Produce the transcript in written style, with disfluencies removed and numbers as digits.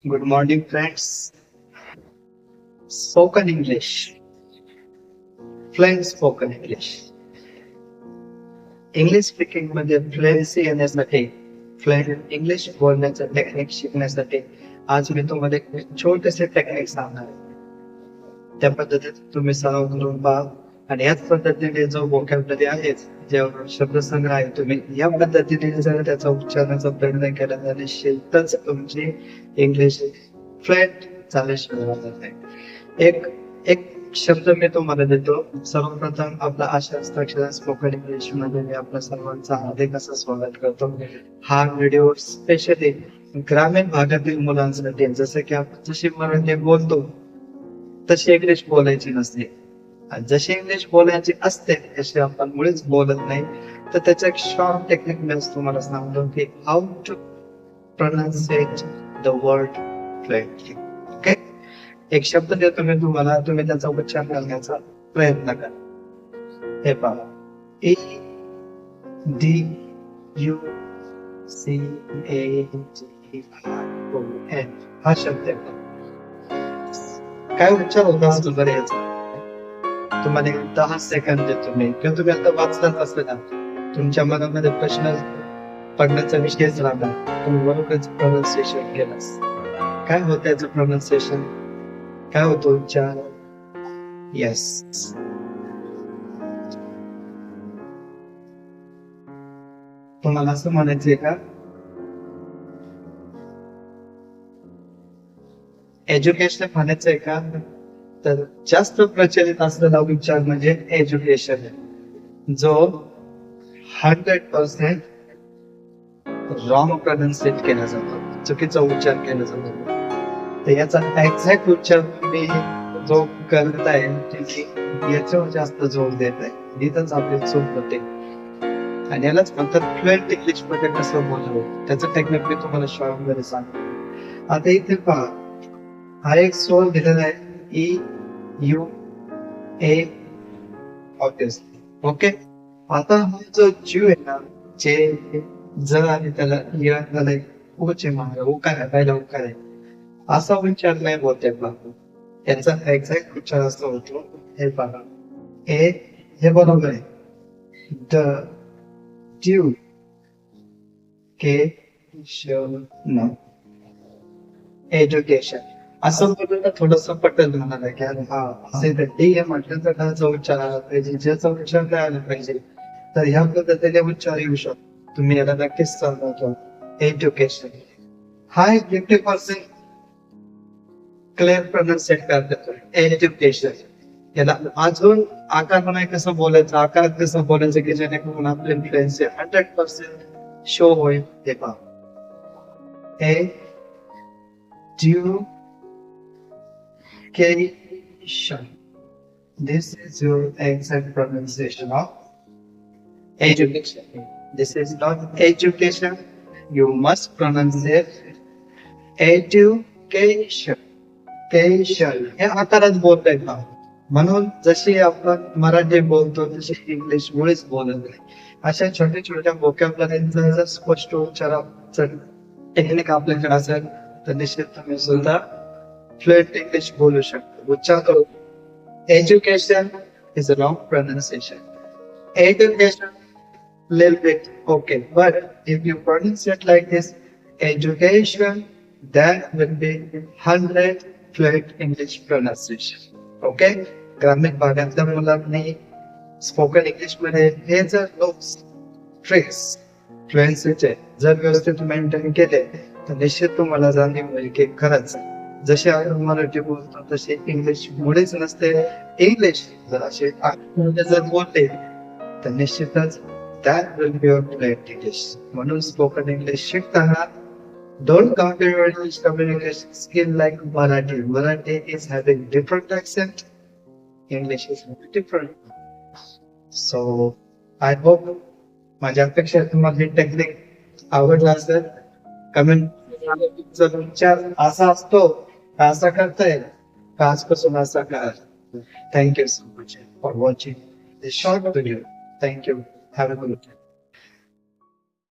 Good morning, friends. Spoken English, fluent spoken English. English speaking मध्ये fluency येण्यासाठी, fluent English बोलण्याचं technique शिकण्यासाठी आज मी तुम्हाला एक छोटेसे टेक्निक सांगणार आहे. त्या पद्धतीने तुम्ही सराव करून पहा आणि याच पद्धतीने जो व्होकॅब्युलरी आहे, जे शब्दसंग्रह आहे, तुम्ही या पद्धतीने जर त्याचा उच्चारण्याचा प्रयत्न केला तर निश्चितच तुमची इंग्लिश फ्लुएंट झाल्याशिवाय राहणार नाही. एक एक शब्द मी तुम्हाला देतो. सर्वप्रथम आपला आशा हस्ताक्षर स्पोकन इंग्लिश मध्ये मी आपल्या सर्वांचा हार्दिक असं स्वागत करतो. हा व्हिडिओ स्पेशली ग्रामीण भागातील मुलांसाठी, जसं की आपण जशी मराठी बोलतो तशी इंग्लिश बोलायची नसते, जशी इंग्लिश बोलायची असते तशी आपण मुळीच बोलत नाही. तर त्याचा एक शॉर्ट टेक्निक मी तुम्हाला सांगतो की how to pronunciate the word fluently. Okay, एक शब्द देतो मी तुम्हाला, तुम्ही त्याचा उच्चार करण्याचा प्रयत्न करा. हे पहा, E D U C A T I O N हा शब्द आहे. काय उच्चार होता असतो बरं याचा? तुम्हाला 10 सेकंद देतो मी, किंवा तुम्ही आता वाचलाच असलं ना, तुमच्या मनामध्ये प्रश्न पडण्याचा विषयच राहता, तुम्ही बरोबरच प्रोनाउन्सिएशन केलास. काय होतं याचं प्रोनाउन्सिएशन? काय होतो उच्चार? येस. तुम्हाला असं म्हणायचंय का? एज्युकेशन म्हणायचंय का? तर जास्त प्रचलित असलेला उच्चार म्हणजे एज्युकेशन आहे, जो 100% रॉंग प्रोनाउन्सिएट केला जातो, चुकीचा उच्चार केला जातो. तर याचा एक्झॅक्ट उच्चार मी जो करत आहे याच्यावर जास्त जोर देत आहे, इथंच आपली चूक होते. आणि यालाच म्हणतात फ्लुएंट इंग्लिश मध्ये कसं बोलावं, त्याचं टेक्निक मी तुम्हाला शॉर्ट मध्ये सांगतो. आता इथे पहा, हा एक स्वर दिलेला आहे, EUA ऑब्वियसली. ओके, आता हा जो जीव आहे ना, जे जर आणि त्याला ओचे मागे उकार आहे, पहिला उकार आहे, असा उच्चार नाही बोलते बघा. याचा एक्झॅक्ट उच्चार असा होतो, हे बघा, हे बरोबर आहे, द ड्यू के एज्युकेशन असं बोललं थोडस पटेल म्हणाला की हा असे डी हे म्हटलं तर त्याचा उच्चार आला पाहिजे, ज्याचा उच्चार नाही आला पाहिजे. तर ह्या पद्धतीने उच्चार येऊ शकतो. तुम्ही याला नक्कीच सांगतो एज्युकेशन. हा एक 50% क्लिअर प्रोनाउन्सिएट करतो एज्युकेशन. याला अजून आकार नाही कसं बोलायचं, आकार कसं बोलायचं की जेणेकरून आपले फ्लुएन्सी 100% शो होईल. ते पहा, education. This is your exact pronunciation of education. This is not education. You must pronounce it education. हे आकारात बोलताय का? म्हणून जशी आपण मराठी बोलतो तशी इंग्लिश मुळीच बोलत नाही. अशा छोट्या छोट्या व्होकॅब्युलरीचा जर स्पष्ट उच्चाराचं टेक्निक आपल्याकडे असेल तर निश्चित तुम्ही सुद्धा फ्लुएंट इंग्लिश बोलू शकतो. उच्चार करू. Education is a wrong pronunciation. Education little bit okay, but if you pronounce it like this, education, that will be 100 fluent English pronunciation. Okay, ग्रामीण भागातल्या मुलांनी स्पोकन इंग्लिश मध्ये हे जर ट्रिक्स फ्लुएन्सीचे जर व्यवस्थित मेंटेन केले तर निश्चित तुम्हाला जाणीव होईल की खरंच जसे आपण मराठी बोलतो तसे इंग्लिश मुळीच नसते. इंग्लिश जर असे जर बोलले तर निश्चितच that will be your fluent English. म्हणून स्पोकन इंग्लिश शिकताना don't compare your English communication skill like Marathi. Marathi is having different accent. English is different. So I hope माझ्या अपेक्षा तुम्हाला ही टेक्निक आवडला असेल. कमेंट जर विचार असा असतो का असा करता येईल का आजपासून असा करा. Thank you so much for watching this short video. Thank you. Have a good day.